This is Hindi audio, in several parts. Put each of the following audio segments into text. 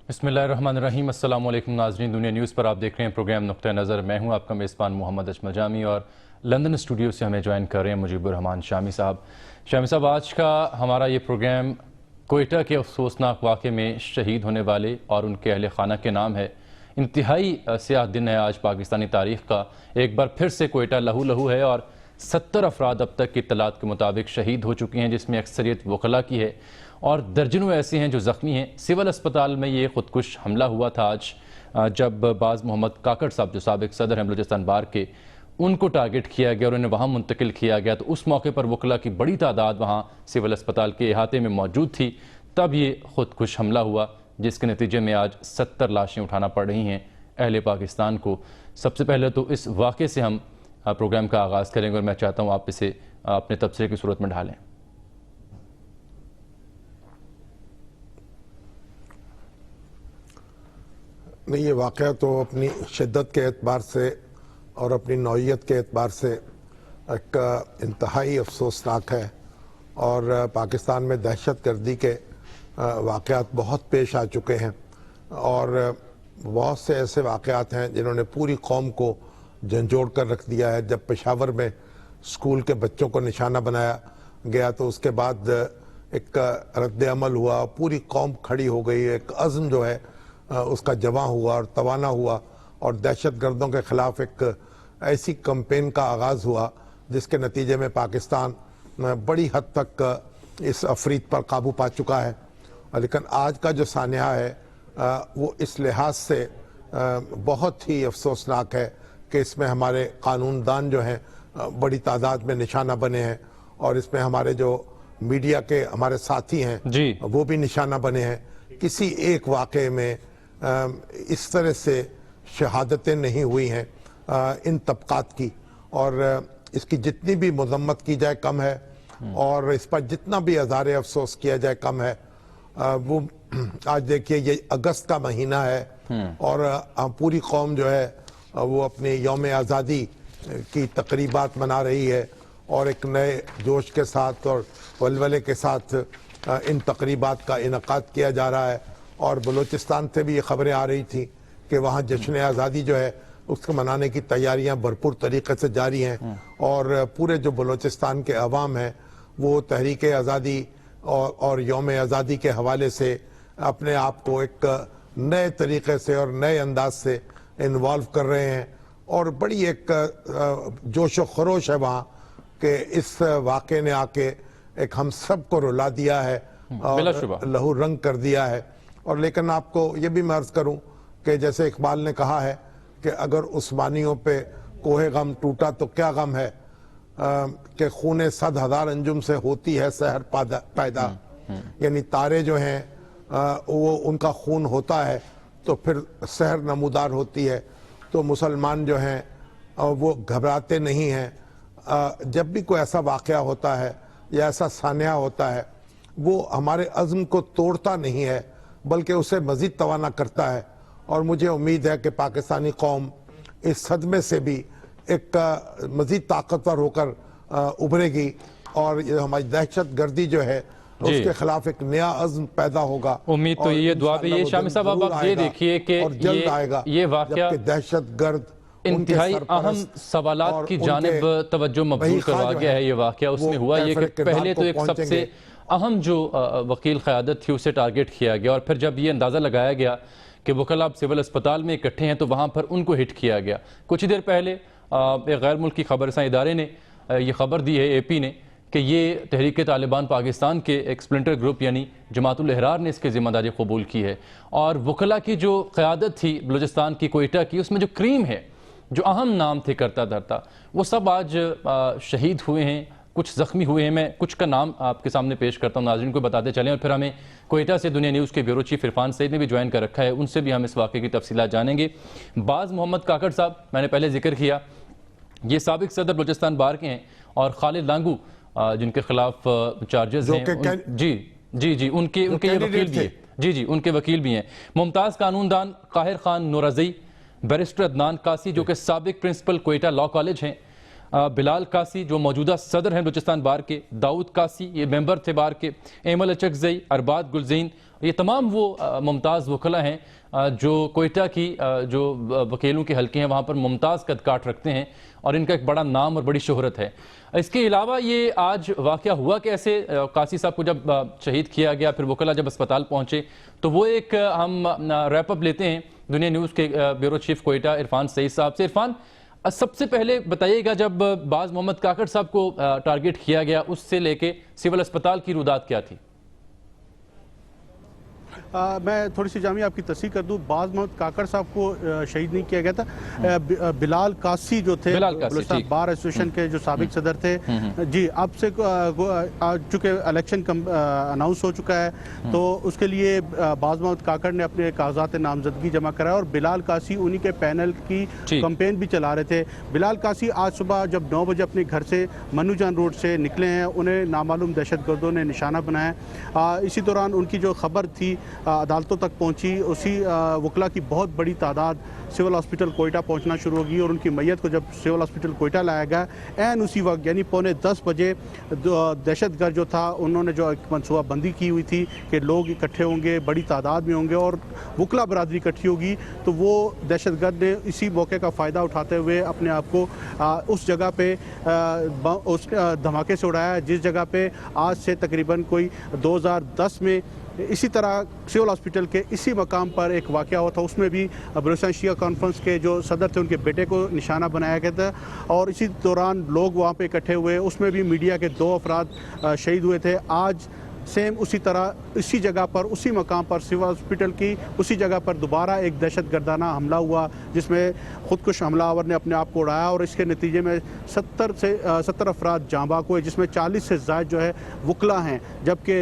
बिस्मिल्लाहिर्रहमानिर्रहीम। अस्सलाम वालेकुम नाज़रीन, दुनिया न्यूज़ पर आप देख रहे हैं प्रोग्राम नुक्ता नज़र। मैं हूं आपका मेज़बान मोहम्मद अजमल जामी और लंदन स्टूडियो से हमें ज्वाइन कर रहे हैं मुजीबुर रहमान शामी साहब। शामी साहब, आज का हमारा ये प्रोग्राम कोयटा के अफसोसनाक वाक़े में शहीद होने वाले और उनके अहल खाना के नाम है। इंतहाई स्याह दिन है आज पाकिस्तानी तारीख़ का। एक बार फिर से कोयटा लहू लहू है और 70 अफराद अब तक की इत्तलात के मुताबिक शहीद हो चुकी हैं, जिसमें अक्सरियत वकला की है और दर्जनों ऐसे हैं जो ज़ख्मी हैं। सिविल अस्पताल में ये खुदकुश हमला हुआ था आज, जब बाज़ मोहम्मद काकड़ साहब जो साबिक सदर हैं बलूचिस्तान बार के, उनको टारगेट किया गया और उन्हें वहाँ मुंतकिल किया गया। तो उस मौके पर वकला की बड़ी तादाद वहाँ सिविल अस्पताल के अहाते में मौजूद थी, तब ये खुदकुश हमला हुआ, जिसके नतीजे में आज 70 लाशें उठाना पड़ रही हैं अहले पाकिस्तान को। सबसे पहले तो इस वाक़े से हम प्रोग्राम का आगाज़ करेंगे और मैं चाहता हूँ आप इसे अपने तबसरे की सूरत में ढालें। नहीं, ये वाक़या तो अपनी शिद्दत के एतबार से और अपनी नौइयत के एतबार से एक इंतहाई अफसोसनाक है और पाकिस्तान में दहशत गर्दी के वाक़यात बहुत पेश आ चुके हैं और बहुत से ऐसे वाक़यात हैं जिन्होंने पूरी कौम को झंझोड़ कर रख दिया है। जब पेशावर में स्कूल के बच्चों को निशाना बनाया गया तो उसके बाद एक रद्द अमल हुआ, पूरी कौम खड़ी हो गई, एक अज़्म जो है उसका जवां हुआ और तवाना हुआ और दहशत गर्दों के ख़िलाफ़ एक ऐसी कैंपेन का आगाज़ हुआ जिसके नतीजे में पाकिस्तान बड़ी हद तक इस अफरीत पर काबू पा चुका है। लेकिन आज का जो सानिया है वो इस लिहाज से बहुत ही अफसोसनाक है कि इसमें हमारे कानूनदान जो हैं बड़ी तादाद में निशाना बने हैं और इसमें हमारे जो मीडिया के हमारे साथी हैं जी, वो भी निशाना बने हैं। किसी एक वाक़े में इस तरह से शहादतें नहीं हुई हैं इन तबकात की, और इसकी जितनी भी मज़म्मत की जाए कम है और इस पर जितना भी अज़ार अफसोस किया जाए कम है। वो आज देखिए ये अगस्त का महीना है और पूरी कौम जो है वो अपनी यौम आज़ादी की तकरीबात मना रही है और एक नए जोश के साथ और वलवले के साथ इन तकरीबात का इनकाद किया जा रहा है। और बलूचिस्तान से भी ये खबरें आ रही थी कि वहाँ जश्न आज़ादी जो है उसको मनाने की तैयारियाँ भरपूर तरीके से जारी हैं और पूरे जो बलूचिस्तान के अवाम हैं वो तहरीक आज़ादी और यौम आज़ादी के हवाले से अपने आप को एक नए तरीके से और नए अंदाज से इन्वॉल्व कर रहे हैं और बड़ी एक जोश व खरोश है वहाँ कि इस वाक़े ने आके एक हम सब को रुला दिया है और लहू रंग कर दिया है। और लेकिन आपको ये भी मैं अर्ज़ करूँ कि जैसे इकबाल ने कहा है कि अगर उस्मानियों पे कोहे गम टूटा तो क्या गम है, कि खूने 100,000 अंजुम से होती है सहर पैदा। यानी तारे जो हैं वो उनका खून होता है तो फिर सहर नमूदार होती है। तो मुसलमान जो हैं वो घबराते नहीं हैं। जब भी कोई ऐसा वाक़या होता है या ऐसा सानिया होता है वो हमारे अज़्म को तोड़ता नहीं है बल्कि उसे मज़ीद तवाना करता है। और मुझे उम्मीद है कि पाकिस्तानी कौम इस सदमे से भी एक मज़ीद ताकतवर होकर उभरेगी और हमारी दहशत गर्दी जो है उसके खिलाफ एक नया अज़्म पैदा होगा। उम्मीद तो ये दुआ भी ये शामी साहब, अब आप ये देखिए कि जल्द आएगा ये वाक़या दहशत गर्द इंतहाई अहम सवालात की जानिब तवज्जो मबज़ूल करवा गया है। ये वाक़या उसमें हुआ ये कि पहले तो एक सबसे अहम जो वकील क़यादत थी उसे टारगेट किया गया और फिर जब ये अंदाज़ा लगाया गया कि वकला सिविल अस्पताल में इकट्ठे हैं तो वहाँ पर उनको हिट किया गया। कुछ ही देर पहले एक गैर मुल्की खबरसां इदारे ने ये खबर दी है, AP ने, कि ये तहरीक तालिबान पाकिस्तान के एक स्प्लिंटर ग्रुप यानी जमातुल अहरार ने इसकी ज़िम्मेदारी कबूल की है। और वकला की जो क़यादत थी बलूचिस्तान की कोयटा की, उसमें जो क्रीम है, जो अहम नाम थे करता धरता, वो सब आज शहीद हुए हैं, कुछ ज़ख्मी हुए हैं। मैं कुछ का नाम आपके सामने पेश करता हूँ, नाज़रीन को बताते चलें और फिर हमें कोयटा से दुनिया न्यूज़ के ब्यूरो चीफ इरफान सईद ने भी ज्वाइन कर रखा है, उनसे भी हम इस वाक़े की तफसीलात जानेंगे। बाज़ मोहम्मद काकड़ साहब, मैंने पहले जिक्र किया, ये साबिक सदर बलूचिस्तान बार के हैं और खालिद लांगू जिनके खिलाफ चार्जेस हैं, जी उनके ये वकील भी हैं, जी उनके वकील भी हैं। मुमताज़ कानूनदान काहिर खान नूरज़ई, बैरिस्टर अदनान कासी जो कि साबिक प्रिंसिपल कोयटा लॉ कॉलेज हैं, बिलाल कासी जो मौजूदा सदर हैं बलूचिस्तान बार के, दाऊद कासी ये मेंबर थे बार के, एमल अचकजई, अरबाज गुलजीन, ये तमाम वो मुमताज़ वकला हैं जो कोयटा की जो वकीलों के हल्के हैं वहाँ पर मुमताज़ कद काट रखते हैं और इनका एक बड़ा नाम और बड़ी शोहरत है। इसके अलावा ये आज वाक़या हुआ कैसे, कासी साहब को जब शहीद किया गया, फिर वकला जब अस्पताल पहुँचे, तो वो एक हम रैपअप लेते हैं दुनिया न्यूज़ के ब्यूरो चीफ कोयटा इरफान सईद साहब से। इरफान, सबसे पहले बताइएगा, जब बाज मोहम्मद काकड़ साहब को टारगेट किया गया उससे लेके सिविल अस्पताल की रुदात क्या थी? मैं थोड़ी सी जामी आपकी तस्दीक कर दूं, बाज मोहम्मद काकड़ साहब को शहीद नहीं किया गया था। बिलाल कासी जो थे बलूचिस्तान बार एसोसिएशन के जो साबिक सदर थे, जी अब से चूँकि इलेक्शन अनाउंस हो चुका है तो उसके लिए बाज मोहम्मद काकड़ ने अपने कागजात नामजदगी जमा कराया और बिलाल कासी उन्हीं के पैनल की कंपेन भी चला रहे थे। बिलाल कासी आज सुबह जब 9 बजे अपने घर से मनुजान रोड से निकले हैं, उन्हें नामालूम दहशतगर्दों ने निशाना बनाया। इसी दौरान उनकी जो खबर थी अदालतों तक पहुंची, उसी वकला की बहुत बड़ी तादाद सिविल हॉस्पिटल कोयटा पहुंचना शुरू होगी और उनकी मैयत को जब सिविल हॉस्पिटल कोयटा लाया गया, एन उसी वक्त यानी 9:45 बजे दहशतगर्द जो था उन्होंने जो एक मनसूबाबंदी की हुई थी कि लोग इकट्ठे होंगे, बड़ी तादाद में होंगे और वकला बरादरी इकट्ठी होगी, तो वो दहशतगर्द ने इसी मौके का फ़ायदा उठाते हुए अपने आप को उस जगह पे उस धमाके से उड़ाया जिस जगह पे आज से तकरीबन कोई 2010 में इसी तरह सिविल हॉस्पिटल के इसी मकाम पर एक वाक़या हुआ था। उसमें भी बलूचिस्तान शिया कॉन्फ्रेंस के जो सदर थे उनके बेटे को निशाना बनाया गया था और इसी दौरान लोग वहाँ पे इकट्ठे हुए, उसमें भी मीडिया के 2 अफराद शहीद हुए थे। आज सेम उसी तरह इसी जगह पर उसी मकाम पर सिविल हॉस्पिटल की उसी जगह पर दोबारा एक दहशतगर्दाना हमला हुआ जिसमें खुदकुश हमलावर ने अपने आप को उड़ाया और इसके नतीजे में 70 अफराद जाँ बाक हुए, जिसमें 40 से ज़ायद जो है वकला हैं, जबकि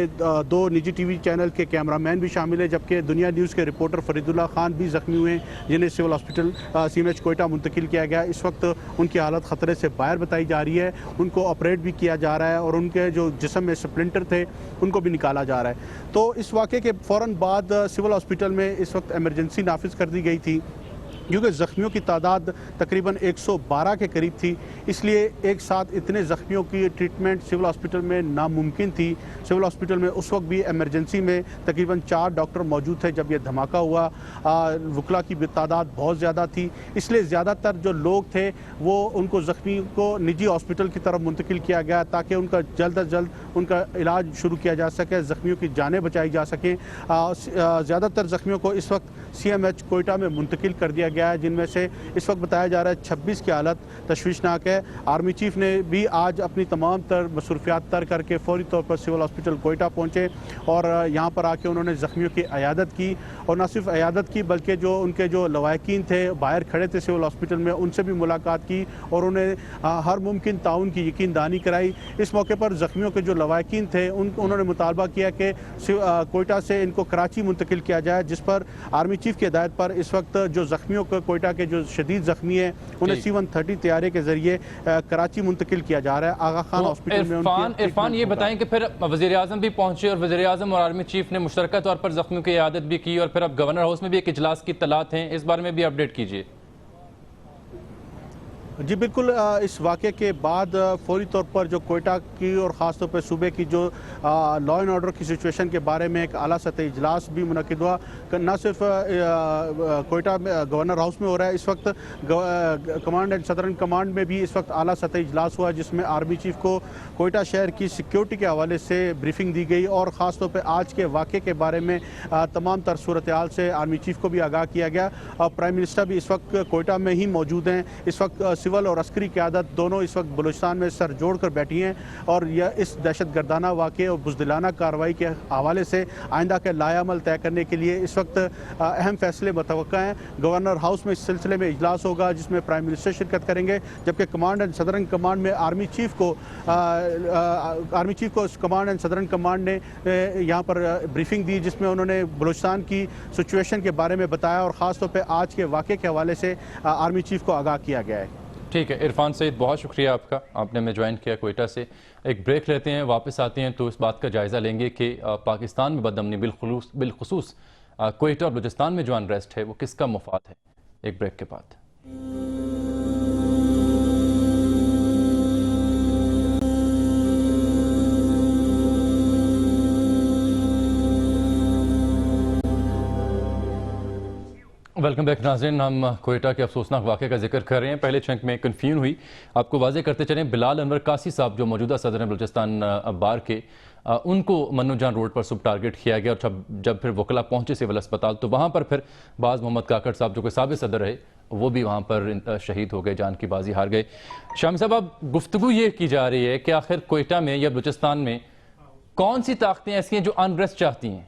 2 निजी टीवी चैनल के कैमरामैन भी शामिल हैं, जबकि दुनिया न्यूज़ के रिपोर्टर फरीदुल्ला खान भी ज़ख्मी हुए जिन्हें सिविल हॉस्पिटल CMH कोयटा मुंतकिल किया गया। इस वक्त उनकी हालत ख़तरे से बाहर बताई जा रही है, उनको ऑपरेट भी किया जा रहा है और उनके जो जिस्म में स्प्लिंटर थे उनको भी निकाला जा रहा है। तो इस वाक़े के फ़ौरन बाद सिविल हॉस्पिटल में इस वक्त इमरजेंसी नाफिज कर दी गई थी क्योंकि ज़ख्मियों की तादाद तकरीबन 112 के करीब थी, इसलिए एक साथ इतने ज़ख्मियों की ट्रीटमेंट सिविल हॉस्पिटल में नामुमकिन थी। सिविल हॉस्पिटल में उस वक्त भी इमरजेंसी में तकरीबन 4 डॉक्टर मौजूद थे जब ये धमाका हुआ। वकला की तादाद बहुत ज़्यादा थी, इसलिए ज़्यादातर जो लोग थे वो उनको ज़ख्मी को निजी हॉस्पिटल की तरफ मुंतकिल किया गया ताकि उनका जल्द अज जल्द उनका इलाज शुरू किया जा सके, ज़ख्मियों की जानें बचाई जा सकें। ज़्यादातर ज़ख्मियों को इस वक्त CMH कोयटा में मुंतकिल कर दिया गया है, जिनमें से इस वक्त बताया जा रहा है 26 की हालत तशवीशनाक है। आर्मी चीफ ने भी आज अपनी तमाम तर मसरूफियात तर करके फौरी तौर पर सिविल हॉस्पिटल कोयटा पहुँचे और यहाँ पर आके उन्होंने ज़ख्मियों की अयादत की और न सिर्फ अयादत की बल्कि जो उनके जो लवाकिन थे बाहर खड़े थे सिविल हॉस्पिटल में उनसे भी मुलाकात की और उन्हें हर मुमकिन ताउन की यकीन दहानी कराई। इस मौके पर ज़ख्मियों के जो लवाकिन थे उन्होंने मुतालबा किया कि कोयटा से इनको कराची मुंतकिल किया जाए, जिस पर आर्मी चीफ की हिदायत पर इस वक्त जो ज़ख्मियों को कोयटा के जो शदीद ज़ख्मी हैं उन्हें C-130 तैयारे के जरिए कराची मुंतकिल किया जा रहा है आगा खान हॉस्पिटल में। इरफान ये बताएं कि फिर वज़ीर आज़म भी पहुंचे और वज़ीर आज़म और आर्मी चीफ ने मुश्तरका तौर पर ज़ख्मियों की इयादत भी की और फिर अब गवर्नर हाउस में भी एक इजलास की तलात हैं, इस बारे में भी अपडेट कीजिए। जी बिल्कुल, इस वाक़े के बाद फौरी तौर पर जो कोयटा की और ख़ास तौर पर सूबे की जो लॉ एंड ऑर्डर की सिचुएशन के बारे में एक आला सतह इजलास भी मुनक़िद हुआ। न सिर्फ कोयटा में गवर्नर हाउस में हो रहा है, इस वक्त कमांड एंड सदर्न कमांड में भी इस वक्त आला सतह इजलास हुआ जिसमें आर्मी चीफ को कोयटा शहर की सिक्योरिटी के हवाले से ब्रीफिंग दी गई और ख़ास तौर पर आज के वाक़े के बारे में तमाम तर सूरत हाल से आर्मी चीफ को भी आगाह किया गया। प्राइम मिनिस्टर भी इस वक्त कोयटा में ही मौजूद हैं। इस वक्त सिविल और अस्करी क़यादत दोनों इस वक्त बलूचिस्तान में सर जोड़ कर बैठी हैं और यह इस दहशत गर्दाना वाक़े और बुज़दिलाना कार्रवाई के हवाले से आइंदा के लायामल तय करने के लिए इस वक्त अहम फैसले मुतवक्का हैं। गवर्नर हाउस में इस सिलसिले में इजलास होगा जिसमें प्राइम मिनिस्टर शिरकत करेंगे, जबकि कमांड एंड सदर्न कमांड में आर्मी चीफ को कमांड एंड सदर्न कमांड ने यहाँ पर ब्रीफिंग दी जिसमें उन्होंने बलूचिस्तान की सिचुएशन के बारे में बताया और ख़ास तौर पर आज के वाक़े के हवाले से आर्मी चीफ को आगाह किया गया है। ठीक है इरफान सईद, बहुत शुक्रिया आपका, आपने हमें ज्वाइन किया कोयटा से। एक ब्रेक लेते हैं, वापस आते हैं तो इस बात का जायज़ा लेंगे कि पाकिस्तान में बदअमनी बिलखुसूस कोयटा और बलूचिस्तान में जो अनरेस्ट है वो किसका मुफाद है। एक ब्रेक के बाद वेलकम बैक नाज़रीन। हम कोयटा के अफसोसनाक वाक़े का जिक्र कर रहे हैं। पहले चंक में कन्फ्यूजन हुई, आपको वाज़े करते चलें। बिलाल अनवर कासी साहब जो मौजूदा सदर हैं बलूचिस्तान बार के, उनको मन्नू जान रोड पर सुबह टारगेट किया गया और जब फिर वकला पहुंचे सिविल अस्पताल तो वहाँ पर फिर बाज़ मोहम्मद काकड़ साहब जो कि साबिक़ सदर रहे वो भी वहाँ पर शहीद हो गए, जान की बाजी हार गए। शामी साहब, अब गुफ्तगू ये की जा रही है कि आखिर कोयटा में या बलूचिस्तान में कौन सी ताकतें ऐसी हैं जो अनरेस्ट चाहती हैं?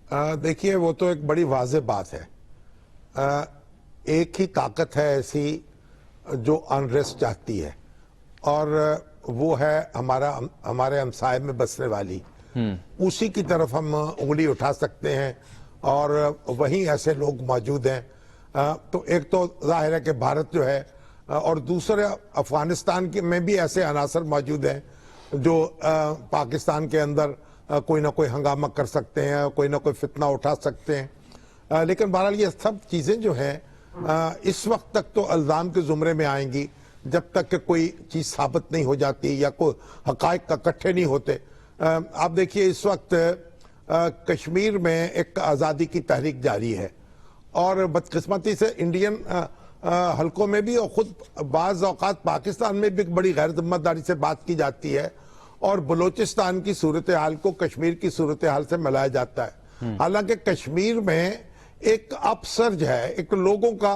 देखिए, वो तो एक बड़ी वाज़ेह बात है। एक ही ताकत है ऐसी जो अनरेस्ट चाहती है और वो है हमारे हमसाये में बसने वाली। उसी की तरफ हम उंगली उठा सकते हैं और वहीं ऐसे लोग मौजूद हैं। तो एक तो जाहिर है कि भारत जो है और दूसरे अफगानिस्तान के में भी ऐसे अनासर मौजूद हैं जो पाकिस्तान के अंदर कोई ना कोई हंगामा कर सकते हैं, कोई ना कोई फितना उठा सकते हैं। लेकिन बहरहाल ये सब चीज़ें जो हैं इस वक्त तक तो इल्ज़ाम के ज़ुमरे में आएंगी जब तक कि कोई चीज़ साबित नहीं हो जाती या कोई हक़ाइक़ इकट्ठे नहीं होते। आप देखिए, इस वक्त कश्मीर में एक आज़ादी की तहरीक जारी है और बदकिस्मती से इंडियन हलकों में भी और ख़ुद बाज़ औक़ात पाकिस्तान में भी बड़ी गैर ज़िम्मेदारी से बात की जाती है और बलूचिस्तान की सूरत हाल को कश्मीर की सूरत हाल से मिलाया जाता है। हालांकि कश्मीर में एक अपसर्ज है, एक लोगों का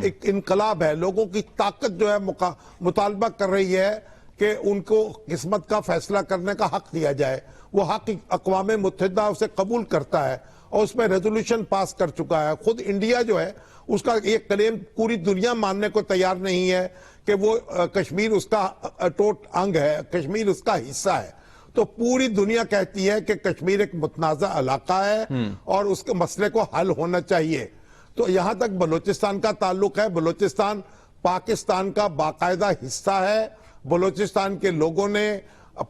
एक इनकलाब है, लोगों की ताकत जो है मुतालबा कर रही है कि उनको किस्मत का फैसला करने का हक दिया जाए। वो हक अक़वाम मुत्तहिदा उसे कबूल करता है और उसमें रेजोल्यूशन पास कर चुका है। खुद इंडिया जो है उसका ये क्लेम पूरी दुनिया मानने को तैयार नहीं है कि वो कश्मीर उसका टोट अंग है, कश्मीर उसका हिस्सा है। तो पूरी दुनिया कहती है कि कश्मीर एक मुतनाज़ा इलाका है और उसके मसले को हल होना चाहिए। तो यहां तक बलूचिस्तान का ताल्लुक है, बलूचिस्तान पाकिस्तान का बाकायदा हिस्सा है। बलूचिस्तान के लोगों ने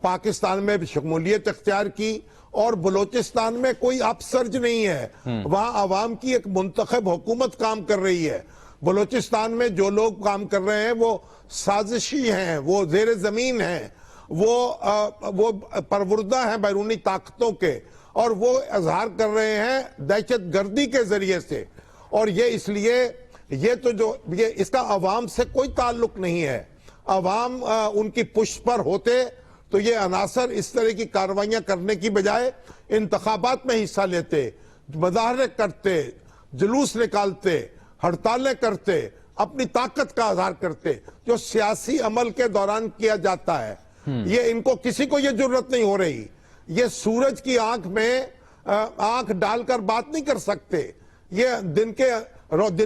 पाकिस्तान में शमूलियत अख्तियार की और बलूचिस्तान में कोई अपसर्ज नहीं है, वहां आवाम की एक मुंतखब हुकूमत काम कर रही है। बलूचिस्तान में जो लोग काम कर रहे हैं वो साजिशी हैं, वो जेर जमीन हैं, वो परवुर्दा हैं बैरूनी ताकतों के और वो इजहार कर रहे हैं दहशत गर्दी के जरिए से। और ये इसलिए ये तो जो ये इसका अवाम से कोई ताल्लुक नहीं है। अवाम उनकी पुष्ट पर होते तो ये अनासर इस तरह की कार्रवाइयां करने की बजाय इंतखाबात में हिस्सा लेते, मुजाहरे करते, जुलूस निकालते, हड़तालें करते, अपनी ताकत का इजहार करते, जो सियासी अमल के दौरान किया जाता है। ये इनको किसी को ये जरूरत नहीं हो रही। ये सूरज की आंख में आंख डालकर बात नहीं कर सकते, ये दिन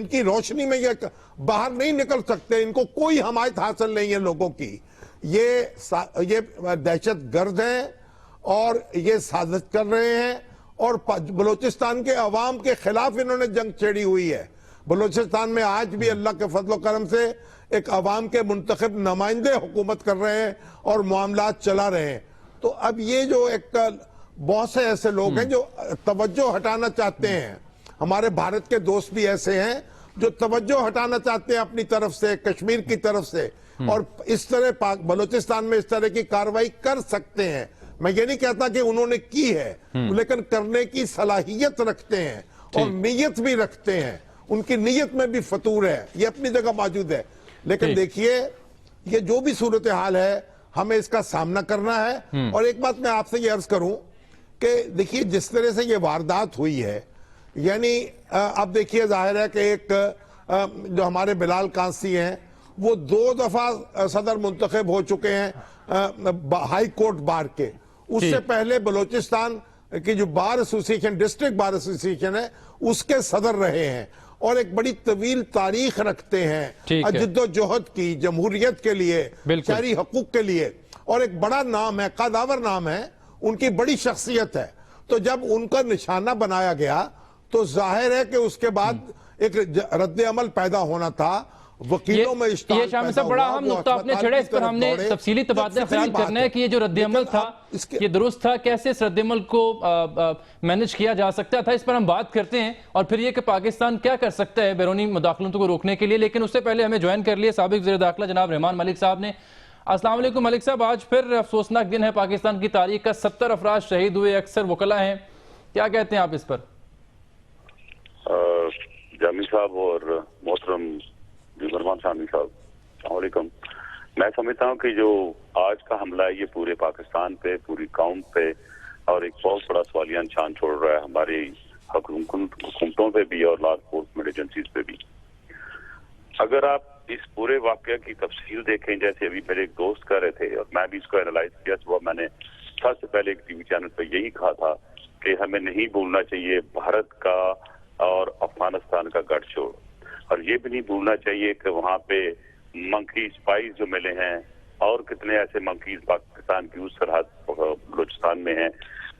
की रोशनी में ये बाहर नहीं निकल सकते। इनको कोई हमायत हासिल नहीं है लोगों की। ये दहशत गर्द हैं और ये साजिश कर रहे हैं और बलूचिस्तान के अवाम के खिलाफ इन्होंने जंग छेड़ी हुई है। बलूचिस्तान में आज भी अल्लाह के फजल करम से एक अवाम के मुंतखब नुमाइंदे हुकूमत कर रहे हैं और मामलात चला रहे हैं। तो अब ये जो एक बहुत से ऐसे लोग हैं जो तवज्जो हटाना चाहते हैं, हमारे भारत के दोस्त भी ऐसे हैं जो तवज्जो हटाना चाहते हैं अपनी तरफ से, कश्मीर की तरफ से, और इस तरह बलूचिस्तान में इस तरह की कार्रवाई कर सकते हैं। मैं ये नहीं कहता कि उन्होंने की है, लेकिन करने की सलाहियत रखते हैं और नीयत भी रखते हैं। उनकी नीयत में भी फतूर है, ये अपनी जगह मौजूद है। लेकिन देखिए, ये जो भी सूरत हाल है हमें इसका सामना करना है। और एक बात मैं आपसे ये अर्ज करूं कि देखिए, जिस तरह से ये वारदात हुई है, यानी अब देखिए जाहिर है कि एक जो हमारे बिलाल कासी हैं वो 2 दफा सदर मुंतखब हो चुके हैं हाई कोर्ट बार के। उससे पहले बलूचिस्तान की जो bar association, district bar association है, उसके सदर रहे हैं और एक बड़ी तवील तारीख रखते हैं जिद्दोजहद की, जमहूरियत के लिए, शहरी हकूक के लिए, और एक बड़ा नाम है, कदावर नाम है, उनकी बड़ी शख्सियत है। तो जब उनका निशाना बनाया गया तो जाहिर है कि उसके बाद एक रद्द अमल पैदा होना था। वकीलों में ये शामिल साहब बड़ा अहम नुक्ता आपने छेड़ा, इस पर हमने तफसीली तबादला ख्याल करना है कि ये जो रद्द-ए-अमल था ये दुरुस्त था, कैसे इस रद्द-ए-अमल को मैनेज किया जा सकता था, इस पर हम बात करते हैं। और फिर ये कि पाकिस्तान क्या कर सकता है बैरूनी मुदाखलतों को रोकने के लिए। लेकिन उससे पहले हमें ज्वाइन कर लिए साबिक वज़ीर दाखिला जनाब रहमान मलिक साहब ने। अस्सलाम वालेकुम मलिक साहब, आज फिर अफसोसनाक दिन है पाकिस्तान की तारीख का। 70 अफराद शहीद हुए, अक्सर वकला हैं, क्या कहते हैं आप इस पर? जामी साहब और मोहतरम जुमरमान सामी साहब, अस्सलाम वालेकुम। मैं समझता हूँ कि जो आज का हमला है ये पूरे पाकिस्तान पे, पूरी कौम पे और एक बहुत बड़ा सवालिया निशान छोड़ रहा है हमारी हुकूमतों पे भी और लॉ एनफोर्समेंट एजेंसीज पे भी। अगर आप इस पूरे वाकया की तफसील देखें, जैसे अभी मेरे एक दोस्त कर रहे थे और मैं भी इसको एनालाइज किया, सुबह मैंने सबसे पहले एक टीवी चैनल पर यही कहा था कि हमें नहीं भूलना चाहिए भारत का और अफगानिस्तान का गठजोड़, और ये भी नहीं भूलना चाहिए कि वहाँ पे मंकी स्पाइस जो मिले हैं और कितने ऐसे मंकीज पाकिस्तान की उस सरहद बलूचिस्तान में हैं,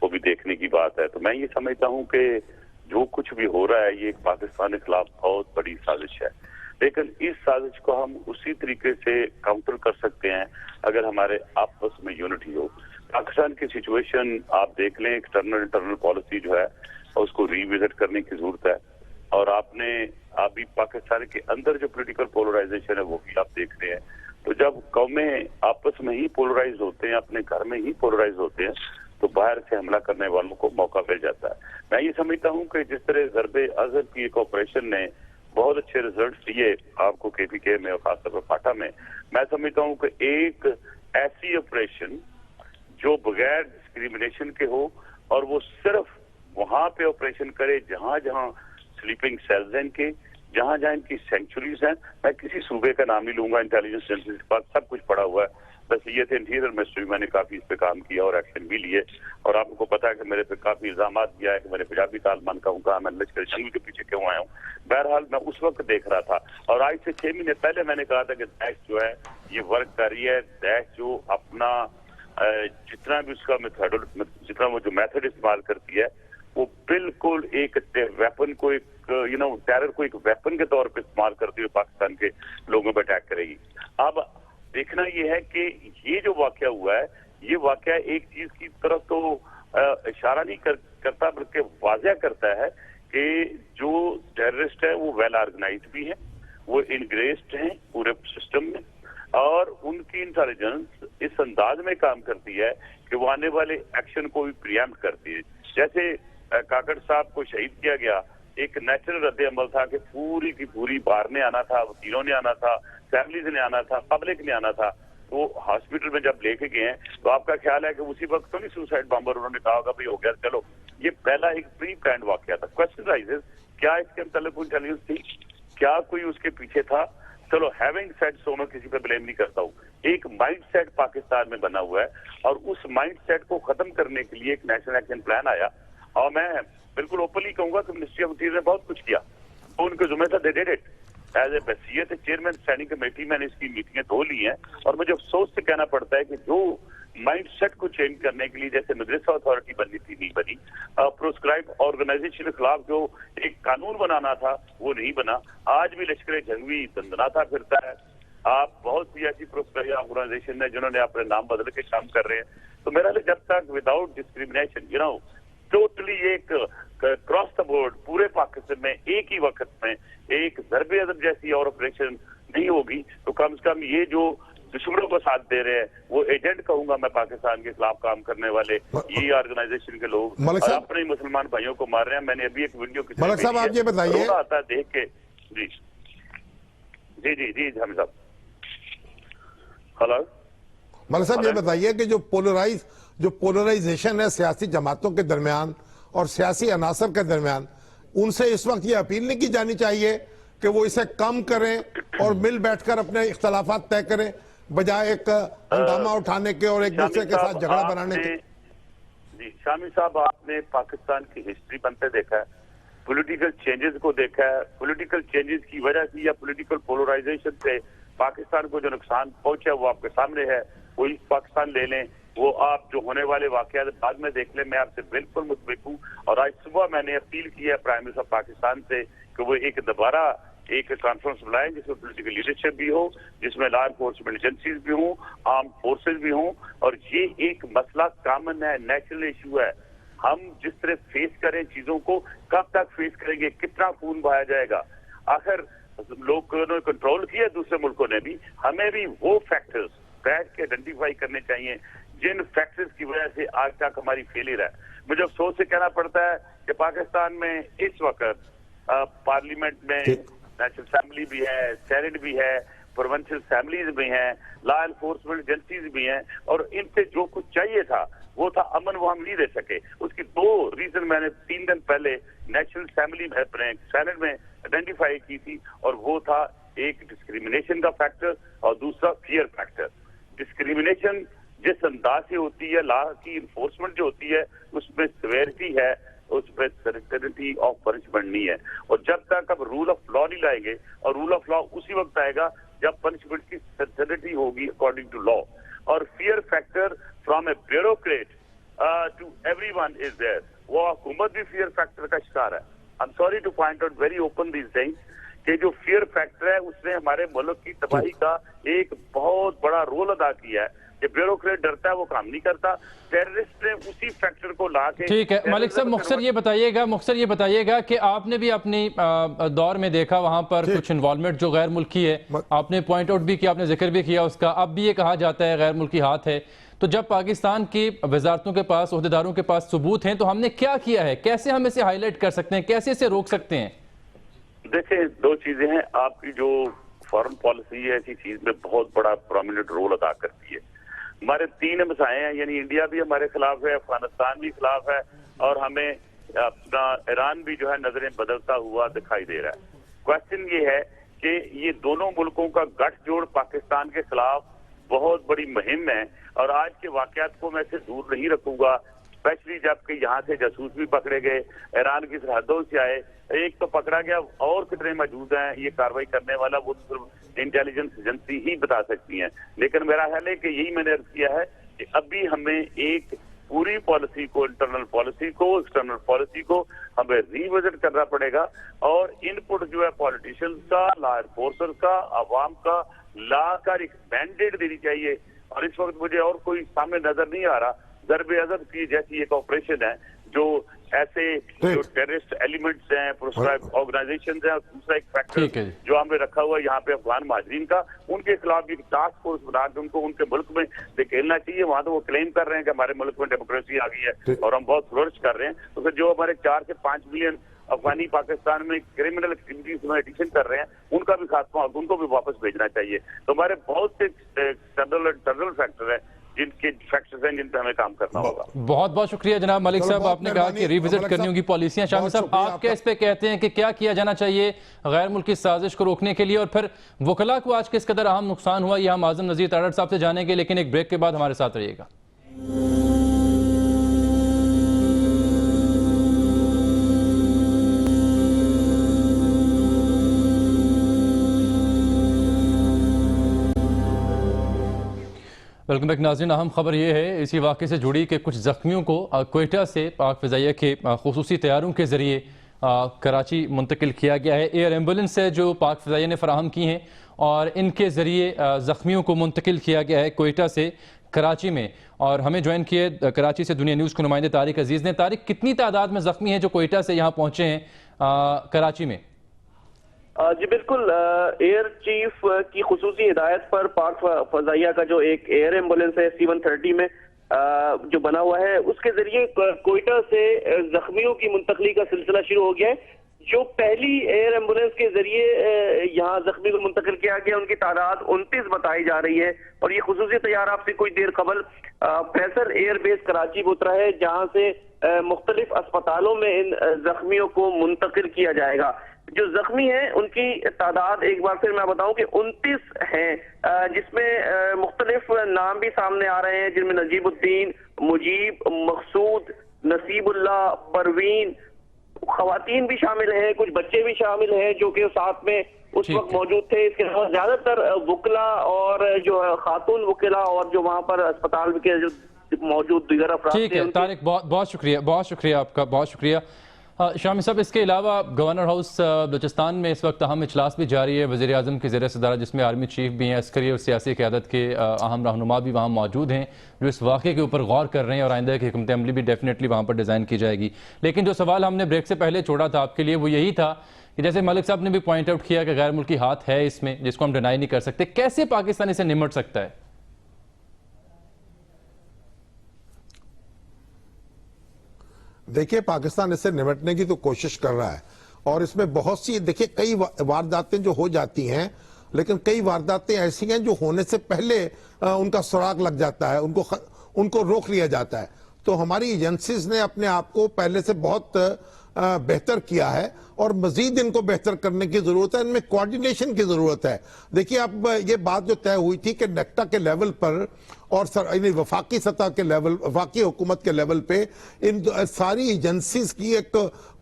वो भी देखने की बात है। तो मैं ये समझता हूँ कि जो कुछ भी हो रहा है ये पाकिस्तान के खिलाफ बहुत बड़ी साजिश है, लेकिन इस साजिश को हम उसी तरीके से काउंटर कर सकते हैं अगर हमारे आपस में यूनिटी हो। पाकिस्तान की सिचुएशन आप देख लें, एक्सटर्नल इंटरनल पॉलिसी जो है उसको रिविजिट करने की जरूरत है, और आपने अभी पाकिस्तान के अंदर जो पॉलिटिकल पोलराइजेशन है वो भी आप देख रहे हैं। तो जब कौमें आपस में ही पोलराइज होते हैं, अपने घर में ही पोलराइज होते हैं, तो बाहर से हमला करने वालों को मौका मिल जाता है। मैं ये समझता हूँ कि जिस तरह ज़रबे अज़हर की एक ऑपरेशन ने बहुत अच्छे रिजल्ट दिए आपको KPK में और खासतौर पर फाटा में, मैं समझता हूँ कि एक ऐसी ऑपरेशन जो बगैर डिस्क्रिमिनेशन के हो और वो सिर्फ वहां पे ऑपरेशन करे जहां जहां स्लीपिंग सेल्स हैं इनके, जहां जहां इनकी सेंचुरीज हैं। मैं किसी सूबे का नाम नहीं लूंगा, इंटेलिजेंस एजेंसी के पास सब कुछ पड़ा हुआ है। बस ये थे इंटीरियर मिनिस्ट्री, मैंने काफी इस पे काम किया और एक्शन भी लिए, और आपको पता है कि मेरे पे काफी इल्जाम दिया है कि मैंने पंजाबी तालिबान का हूँ, कहा मैं लश्कर जंगी के पीछे क्यों आया हूँ। बहरहाल मैं उस वक्त देख रहा था, और आज से 6 महीने पहले मैंने कहा था कि दैश जो है ये वर्क कर रही है। दैश जो अपना जितना भी उसका मेथड, जितना वो जो मेथड इस्तेमाल करती है वो बिल्कुल एक वेपन को, एक टेरर को एक वेपन के तौर पे इस्तेमाल करते हुए पाकिस्तान के लोगों पर अटैक करेगी। अब देखना ये है कि ये जो वाकया हुआ है, ये वाकया एक चीज की तरफ तो इशारा नहीं करता बल्कि वाज़ह करता है कि जो टेररिस्ट है वो वेल ऑर्गेनाइज्ड भी है, वो इनग्रेस्ड हैं पूरे सिस्टम में, और उनकी इंटेलिजेंस इस अंदाज में काम करती है कि वो आने वाले एक्शन को भी प्रिएम्प्ट करती है। जैसे काकड़ साहब को शहीद किया गया, एक नेचुरल रद्द अमल था कि पूरी की पूरी बार ने आना था, वकीलों ने आना था, फैमिलीज ने आना था, पब्लिक ने आना था। वो हॉस्पिटल में जब लेके गए हैं तो आपका ख्याल है कि उसी वक्त तो नहीं सुसाइड बॉम्बर उन्होंने कहा होगा भाई हो गया चलो। ये पहला एक प्री प्लान्ड वाकया था। क्वेश्चन राइजेस, क्या इसके मतलब कोई इंटेलिजेंस थी, क्या कोई उसके पीछे था? चलो हैविंग सेड सो, मैं किसी पे ब्लेम नहीं करता हूँ। एक माइंडसेट पाकिस्तान में बना हुआ है और उस माइंडसेट को खत्म करने के लिए एक नेशनल एक्शन प्लान आया, और मैं बिल्कुल ओपनली कहूंगा कि मिनिस्ट्री ऑफ इंटीरियर ने बहुत कुछ किया, तो उनके जुम्मे था, they did it. As a बसीयत चेयरमैन स्टैंडिंग कमेटी मैंने इसकी मीटिंगें 2 ली हैं, और मुझे अफसोस से कहना पड़ता है कि जो माइंडसेट को चेंज करने के लिए जैसे मदरसा अथॉरिटी बननी थी नहीं बनी, प्रोस्क्राइब ऑर्गेनाइजेशन के खिलाफ जो एक कानून बनाना था वो नहीं बना। आज भी लश्कर जंगी दंदनाता फिरता है। आप बहुत सी ऐसी प्रोस्क्राइब ऑर्गेनाइजेशन है जिन्होंने अपने नाम बदल के काम कर रहे हैं। तो मेरा जब तक विदाउट डिस्क्रिमिनेशन टोटली एक क्रॉस द बोर्ड पूरे पाकिस्तान में एक ही वक्त में एक ज़रबे अज़हर जैसी और ऑपरेशन नहीं होगी, तो कम से कम ये जो दुश्मनों को साथ दे रहे हैं वो एजेंट कहूंगा मैं पाकिस्तान के खिलाफ काम करने वाले ये ऑर्गेनाइजेशन के लोग और अपने मुसलमान भाइयों को मार रहे हैं। मैंने अभी एक वीडियो मलिक साहब आप ये बताइए, आता है देख के। जी जी जी जी हम साहब, हेलो मलिक साहब ये बताइए कि जो पोलराइजेशन है सियासी जमातों के दरमियान और सियासी अनासर के दरमियान, उनसे इस वक्त ये अपील नहीं की जानी चाहिए कि वो इसे कम करें और मिल बैठकर अपने इख्तलाफात तय करें बजाय एक हंगामा उठाने के और एक दूसरे के साथ झगड़ा बनाने के? जी शामी साहब, आपने पाकिस्तान की हिस्ट्री बनते देखा है, पॉलिटिकल चेंजेस को देखा है, पॉलिटिकल चेंजेस की वजह से या पॉलिटिकल पोलराइजेशन से पाकिस्तान को जो नुकसान पहुंचा वो आपके सामने है। वही पाकिस्तान ले लें, वो आप जो होने वाले वाकयात बाद में देख लें। मैं आपसे बिल्कुल मुतफिक हूँ, और आज सुबह मैंने अपील की है प्राइम मिनिस्टर पाकिस्तान से कि वो एक दोबारा एक कॉन्फ्रेंस बुलाएं जिसमें पॉलिटिकल लीडरशिप भी हो, जिसमें लॉ एनफोर्समेंट एजेंसीज भी हों, आर्म फोर्सेज भी हों, और ये एक मसला कॉमन है, नेशनल इशू है। हम जिस तरह फेस करें चीजों को, कब तक फेस करेंगे, कितना खून बहाया जाएगा? आखिर लोगों ने कंट्रोल किया दूसरे मुल्कों ने भी, हमें भी वो फैक्टर्स बैठ के आइडेंटिफाई करने चाहिए जिन फैक्टर्स की वजह से आज तक हमारी फेलियर है। मुझे अफसोस से कहना पड़ता है कि पाकिस्तान में इस वक्त पार्लियामेंट में नेशनल असेंबली भी है, सेनेट भी है, प्रोविंशियल असेंबलीज भी हैं, लॉ एनफोर्समेंट एजेंसीज भी हैं, और इनसे जो कुछ चाहिए था वो था अमन, वो हम नहीं दे सके। उसकी 2 रीजन मैंने 3 दिन पहले नेशनल असेंबली में अपने सेनेट में आइडेंटिफाई की थी, और वो था एक डिस्क्रिमिनेशन का फैक्टर और दूसरा फियर फैक्टर। डिस्क्रिमिनेशन जिस अंदाज से होती है, लॉ की इन्फोर्समेंट जो होती है उसमें सिवेरिटी है, उसमें सर्टेनिटी ऑफ पनिशमेंट नहीं है। और जब तक अब रूल ऑफ लॉ नहीं लाएंगे, और रूल ऑफ लॉ उसी वक्त आएगा जब पनिशमेंट की सर्टेनिटी होगी अकॉर्डिंग टू लॉ। और fear factor from a bureaucrat to everyone is there, वो हुकूमत भी फियर फैक्टर का शिकार है। I am sorry to point out very open these things कि जो फियर फैक्टर है उसने हमारे मुल्क की तबाही का एक बहुत बड़ा रोल अदा किया है। कि ब्यूरोक्रेट डरता है वो काम नहीं करता, टेररिस्ट ने उसी फैक्टर को ला के। ठीक है मलिक साहब, मुख्तसर ये बताइएगा कि आपने भी अपनी दौर में देखा वहां पर कुछ इन्वॉल्वमेंट जो गैर मुल्की है, आपने पॉइंट आउट भी किया, आपने जिक्र भी किया उसका। अब भी ये कहा जाता है गैर मुल्की हाथ है, तो जब पाकिस्तान की वजारतों के पास, ओहदेदारों के पास सबूत हैं, तो हमने क्या किया है, कैसे हम इसे हाईलाइट कर सकते हैं, कैसे इसे रोक सकते हैं? देखिए 2 चीजें हैं। आपकी जो फॉरेन पॉलिसी है ऐसी चीज में बहुत बड़ा प्रोमिनेंट रोल अदा करती है। हमारे 3 मसाए हैं, यानी इंडिया भी हमारे खिलाफ है, अफगानिस्तान भी खिलाफ है, और हमें अपना ईरान भी जो है नजरें बदलता हुआ दिखाई दे रहा है। क्वेश्चन ये है कि ये दोनों मुल्कों का गठजोड़ पाकिस्तान के खिलाफ बहुत बड़ी मुहिम है, और आज के वाकयात को मैं इसे दूर नहीं रखूंगा, स्पेशली जबकि यहाँ से जासूस भी पकड़े गए, ईरान की सरहदों से आए, एक तो पकड़ा गया, और कितने मौजूद हैं ये कार्रवाई करने वाला, वो तो सिर्फ इंटेलिजेंस एजेंसी ही बता सकती हैं। लेकिन मेरा ख्याल है कि यही मैंने अर्ज किया है कि अभी हमें एक पूरी पॉलिसी को, इंटरनल पॉलिसी को, एक्सटर्नल पॉलिसी को हमें रिविजिट करना पड़ेगा, और इनपुट जो है पॉलिटिशियंस का, लॉ एनफोर्सर का, आवाम का, लॉ का एक मैंडेट देनी चाहिए। और इस वक्त मुझे और कोई सामने नजर नहीं आ रहा ज़रब अज़ब की जैसी एक ऑपरेशन है जो ऐसे जो टेररिस्ट एलिमेंट्स हैं, प्रोस्क्राइब ऑर्गेनाइजेशंस हैं, और दूसरा एक फैक्टर जो हमें रखा हुआ है यहाँ पे अफगान महाजरीन का, उनके खिलाफ भी टास्क फोर्स बना के उनको उनके मुल्क में धकेलना चाहिए। वहां तो वो क्लेम कर रहे हैं कि हमारे मुल्क में डेमोक्रेसी आ गई है और हम बहुत फ्लोरिश कर रहे हैं, तो फिर जो हमारे 4 से 5 मिलियन अफगानी पाकिस्तान में क्रिमिनल एक्टिविटीज में एडिशन कर रहे हैं, उनका भी खात्मा, उनको भी वापस भेजना चाहिए। तो हमारे बहुत से एक्सटर्नल फैक्टर है जिनके फैक्टर्स हैं जिन पे हमें काम करना होगा। बहुत बहुत शुक्रिया जनाब मलिक साहब, आपने कहा कि रिविजिट करनी होगी पॉलिसियां। शामी साहब, आप क्या इस पे कहते हैं कि क्या किया जाना चाहिए गैर मुल्की साजिश को रोकने के लिए, और फिर वकला को आज किस कदर अहम नुकसान हुआ, ये हम आजम नज़ीर तारड़ साहब से जानेंगे, लेकिन एक ब्रेक के बाद हमारे साथ रहिएगा। वेलकम बैक नाज़रीन। अहम खबर ये है इसी वाक़े से जुड़ी कि कुछ ज़ख्मियों को क्वेटा से पाक फ़िज़ाइया के खुसूसी तैयारों के ज़रिए कराची मुंतकिल किया गया है। एयर एम्बुलेंस है जो पाक फ़िज़ाइया ने फ़राहम की हैं, और इनके ज़रिए ज़ख्मियों को मुंतकिल किया गया है क्वेटा से कराची में। और हमें ज्वाइन किए कराची से दुनिया न्यूज़ के नुमाइंदे तारिक अजीज़ ने। तारिक, कितनी तादाद में ज़ख्मी हैं जो क्वेटा से यहाँ पहुँचे हैं कराची में? जी बिल्कुल, एयर चीफ की खुसूसी हिदायत पर पाक फ़ज़ाइया का जो एक एयर एम्बुलेंस है C-130 में जो बना हुआ है, उसके जरिए क्वेटा से जख्मियों की मुंतकली का सिलसिला शुरू हो गया है। जो पहली एयर एम्बुलेंस के जरिए यहाँ जख्मी को मुंतकिल किया गया, उनकी तादाद 29 बताई जा रही है, और ये खुसूसी तैयारा आपसे कोई देर कबल फैसल एयरबेस कराची में उतरा है, जहाँ से मुख्तलिफ अस्पतालों में इन जख्मियों को मुंतकिल किया जाएगा। जो जख्मी हैं उनकी तादाद एक बार फिर मैं बताऊं कि 29 हैं, जिसमें मुख्तलिफ नाम भी सामने आ रहे हैं, जिनमें नजीबुद्दीन, मुजीब, मकसूद, नसीबुल्ला, परवीन, खवातीन भी शामिल हैं, कुछ बच्चे भी शामिल हैं जो कि साथ में उस वक्त मौजूद थे। इसके अलावा ज्यादातर वकला और जो खातून वकला और जो वहां पर अस्पताल के जो मौजूद दीगर अफराद। ठीक है तारिक, बहुत शुक्रिया आपका, बहुत शुक्रिया। शामी साहब, इसके अलावा गवर्नर हाउस बलूचिस्तान में इस वक्त अहम इजलास भी जारी है वज़ीर आज़म की ज़ेर सदारत, जिसमें आर्मी चीफ भी हैं, अस्करी और सियासी क़यादत के अहम रहनुमा भी वहाँ मौजूद हैं जो इस वाक़े के ऊपर गौर कर रहे हैं, और आइंदा की हुकूमत अमली भी डेफिनेटली वहाँ पर डिज़ाइन की जाएगी। लेकिन जो सवाल हमने ब्रेक से पहले छोड़ा था आपके लिए, वो यही था कि जैसे मलिक साहब ने भी पॉइंट आउट किया कि गैर मुल्की हाथ है इसमें, जिसको हम डिनाई नहीं कर सकते, कैसे पाकिस्तान इसे निमट सकता है? देखिए, पाकिस्तान इससे निपटने की तो कोशिश कर रहा है और इसमें बहुत सी, देखिए, कई वारदातें जो हो जाती हैं, लेकिन कई वारदातें ऐसी हैं जो होने से पहले उनका सुराग लग जाता है, उनको रोक लिया जाता है। तो हमारी एजेंसीज ने अपने आप को पहले से बहुत बेहतर किया है और मजीद इनको बेहतर करने की जरूरत है। इनमें कोऑर्डिनेशन की जरूरत है। देखिए, अब ये बात जो तय हुई थी कि नेक्टा के लेवल पर और वफाकी सतह के लेवल, वफाकी हुकूमत के लेवल पे इन सारी एजेंसीज की एक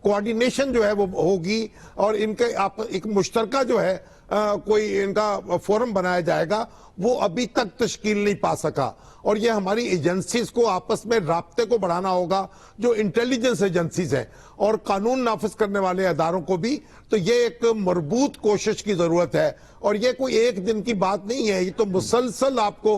कोऑर्डिनेशन जो है वो होगी और इनके आप एक मुश्तरका जो है कोई इनका फोरम बनाया जाएगा, वो अभी तक तश्कील नहीं पा सका। और ये हमारी एजेंसीज को आपस में राब्ते को बढ़ाना होगा, जो इंटेलिजेंस एजेंसीज हैं और कानून नाफिज करने वाले अदारों को भी। तो ये एक मरबूत कोशिश की जरूरत है और ये कोई एक दिन की बात नहीं है, ये तो मुसलसल आपको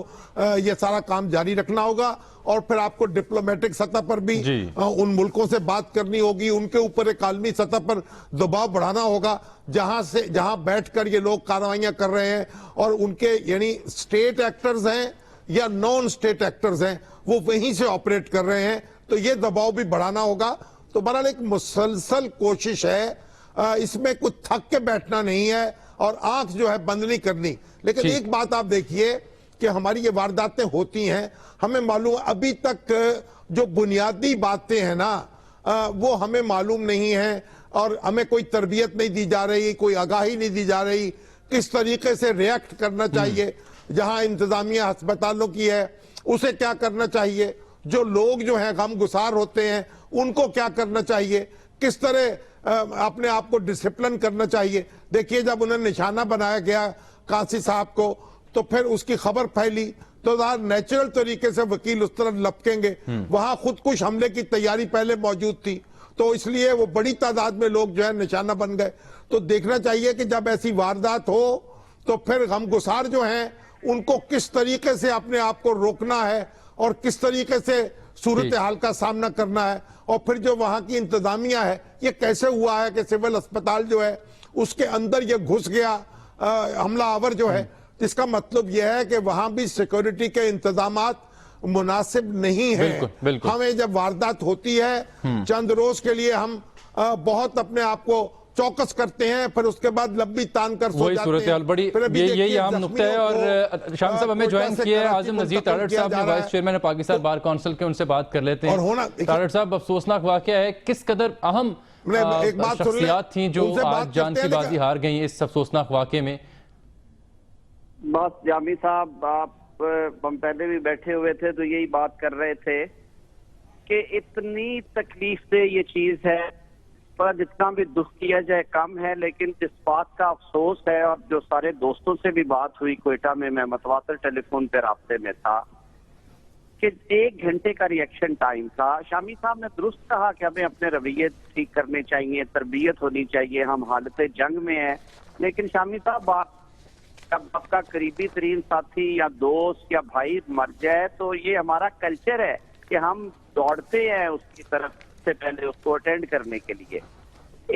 ये सारा काम जारी रखना होगा और फिर आपको डिप्लोमेटिक सतह पर भी उन मुल्कों से बात करनी होगी, उनके ऊपर एक आलमी सतह पर दबाव बढ़ाना होगा जहां बैठकर ये लोग कार्रवाइयां कर रहे हैं और उनके यानी स्टेट एक्टर्स हैं या नॉन स्टेट एक्टर्स हैं, वो वहीं से ऑपरेट कर रहे हैं। तो ये दबाव भी बढ़ाना होगा। तो बहरहाल एक मुसलसल कोशिश है, इसमें कुछ थक के बैठना नहीं है और आंख जो है बंद नहीं करनी। लेकिन एक बात आप देखिए कि हमारी ये वारदातें होती हैं, हमें मालूम अभी तक जो बुनियादी बातें हैं ना वो हमें मालूम नहीं है और हमें कोई तरबियत नहीं दी जा रही, कोई आगाही नहीं दी जा रही किस तरीके से रिएक्ट करना चाहिए। जहां इंतजामिया अस्पतालों की है उसे क्या करना चाहिए, जो लोग जो हैं गमगुसार होते हैं उनको क्या करना चाहिए, किस तरह अपने आप को डिसिप्लिन करना चाहिए। देखिए, जब उन्हें निशाना बनाया गया कासी साहब को तो फिर उसकी खबर फैली तो नेचुरल तरीके से वकील उस तरफ लपकेंगे। वहां खुदकुश हमले की तैयारी पहले मौजूद थी तो इसलिए वो बड़ी तादाद में लोग जो है निशाना बन गए। तो देखना चाहिए कि जब ऐसी वारदात हो तो फिर गमगुसार जो हैं उनको किस तरीके से अपने आप को रोकना है और किस तरीके से सूरत हाल का सामना करना है। और फिर जो वहां की इंतजामिया है, ये कैसे हुआ है कि सिविल अस्पताल जो है उसके अंदर ये घुस गया हमलावर जो है, इसका मतलब यह है कि वहां भी सिक्योरिटी के इंतजामात मुनासिब नहीं है। बिल्कुल। हमें जब वारदात होती है चंद रोज के लिए हम बहुत अपने आप को चौकस करते हैं, फिर उसके बाद लंबी तान कर सो जाते सूरत हाल बड़ी यही आम नुक्ता है। और शाम साहब हमें ज्वाइन किया है आजम नजीर तारड़ साहब, vice chairman Pakistan bar council के, उनसे बात कर लेते हैं। तारड़ साहब, अफसोसनाक वाकया है, किस कदर अहम शख्सियात थी जो आज जान की बाजी हार गई इस अफसोसनाक वाकये में। बस जामी साहब, हम पहले भी बैठे हुए थे तो यही बात कर रहे थे कि इतनी तकलीफ से ये चीज है, पर जितना भी दुख किया जाए कम है। लेकिन इस बात का अफसोस है, और जो सारे दोस्तों से भी बात हुई कोयटा में, मैं मतवातर टेलीफोन पे रास्ते में था, कि 1 घंटे का रिएक्शन टाइम था। शामी साहब ने दुरुस्त कहा कि हमें अपने रवैये ठीक करने चाहिए, तरबियत होनी चाहिए, हम हालत जंग में हैं। लेकिन शामी साहब, जब आपका करीबी तरीन साथी या दोस्त या भाई मर जाए तो ये हमारा कल्चर है कि हम दौड़ते हैं उसकी तरफ से पहले उसको अटेंड करने के लिए।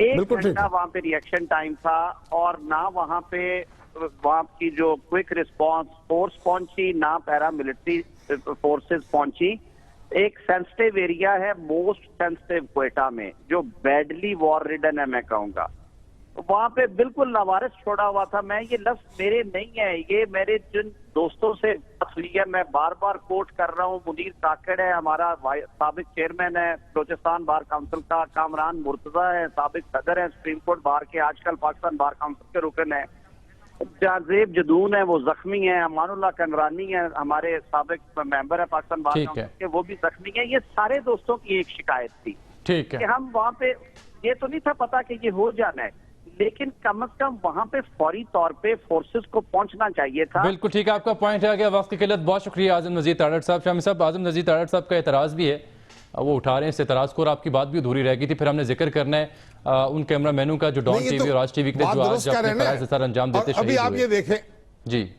1 घंटा वहाँ पे रिएक्शन टाइम था और ना वहाँ पे वहाँ की जो क्विक रिस्पांस फोर्स पहुंची, ना पैरा मिलिट्री फोर्सेस पहुंची। एक सेंसिटिव एरिया है, मोस्ट सेंसिटिव क्वेटा में, जो बैडली वॉर रिडन है मैं कहूँगा। वहां पे बिल्कुल लावारिस छोड़ा हुआ था। मैं ये लफ्ज मेरे नहीं है, ये मेरे जिन दोस्तों से बात हुई है, मैं बार बार कोट कर रहा हूँ। मुनीर ताकड़ है हमारा साबिक चेयरमैन है बलोचिस्तान बार काउंसिल का, कामरान मुर्तजा है साबिक सदर है सुप्रीम कोर्ट बार के, आजकल पाकिस्तान बार काउंसिल के रुकन है। जाजेब जदून है, वो जख्मी है। अमानुल्लाह कंगरानी है हमारे साबिक मेंबर है पाकिस्तान बार काउंसिल के, वो भी जख्मी है। ये सारे दोस्तों की एक शिकायत थी कि हम वहाँ पे, ये तो नहीं था पता कि ये हो जाना है, लेकिन कम से कम वहां पे फौरी तौर पे फोर्सेस को पहुंचना चाहिए था। बिल्कुल ठीक है, आपका पॉइंट आ गया। वक्त की किल्लत, बहुत शुक्रिया आजम नजीर तारड़ साहब। शामी साहब, आजम नजीर तारड़ साहब का एतराज़ भी है, वो उठा रहे हैं इस एतराज़ को, और आपकी बात भी अधूरी रह गई थी। फिर हमने जिक्र करना है उन कैमरा मैनों का जो डॉन टीवी और आज टीवी के जो आज अपने फराइज़ सर अंजाम देते अभी आप ये देखें जी।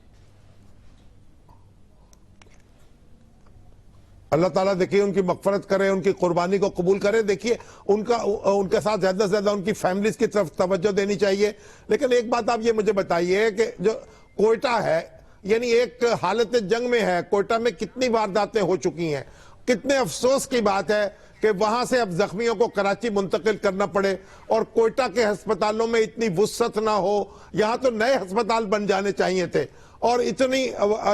अल्लाह ताला देखिए उनकी मगफरत करे, उनकी कुर्बानी को कबूल करे। देखिए उनके साथ ज्यादा से ज्यादा उनकी फैमिलीज की तरफ तवज्जो देनी चाहिए। लेकिन एक बात आप ये मुझे बताइए कि जो कोयटा है, यानी एक हालत जंग में है, कोयटा में कितनी वारदातें हो चुकी हैं। कितने अफसोस की बात है कि वहां से अब जख्मियों को कराची मुंतकिल करना पड़े और कोयटा के अस्पतालों में इतनी वुसअत ना हो। यहां तो नए अस्पताल बन जाने चाहिए थे और इतनी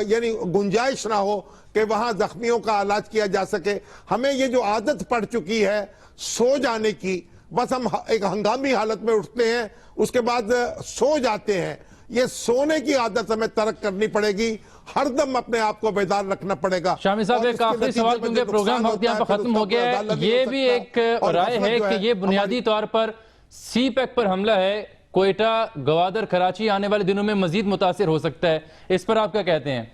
यानी गुंजाइश ना हो कि वहां जख्मियों का इलाज किया जा सके। हमें ये जो आदत पड़ चुकी है सो जाने की, बस हम एक हंगामी हालत में उठते हैं उसके बाद सो जाते हैं, ये सोने की आदत हमें तर्क करनी पड़ेगी। हरदम अपने आप को बेदार रखना पड़ेगा। शामी साहब एक आखिरी सवाल, क्योंकि प्रोग्राम वक्त यहाँ पर खत्म हो गया है, ये भी एक राय है कि ये बुनियादी तौर पर सी पैक पर हमला है, कोयटा गवादर कराची आने वाले दिनों में मजीद मुतासिर हो सकता है, इस पर आप क्या कहते हैं?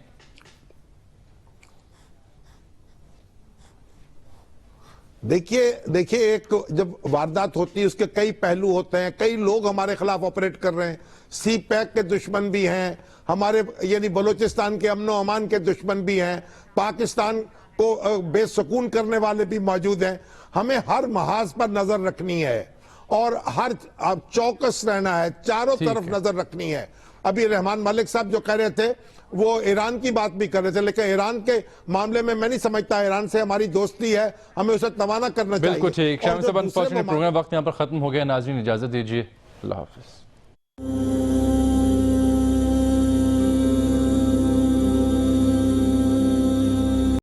देखिए एक जब वारदात होती है उसके कई पहलू होते हैं, कई लोग हमारे खिलाफ ऑपरेट कर रहे हैं। सी पैक के दुश्मन भी हैं, हमारे यानी बलूचिस्तान के अमनो अमान के दुश्मन भी हैं, पाकिस्तान को बेसुकून करने वाले भी मौजूद हैं। हमें हर महाज पर नजर रखनी है और हर चौकस रहना है, चारों तरफ नजर रखनी है। अभी रहमान मलिक साहब जो कह रहे थे वो ईरान की बात भी कर रहे थे, लेकिन ईरान के मामले में मैं नहीं समझता, ईरान से हमारी दोस्ती है, हमें उसे तवाना करना चाहिए। बिल्कुल ठीक। शामी साहब प्रोग्राम वक्त यहाँ पर खत्म हो गया। नाज़रीन इजाजत दीजिए, अल्लाह हाफिज।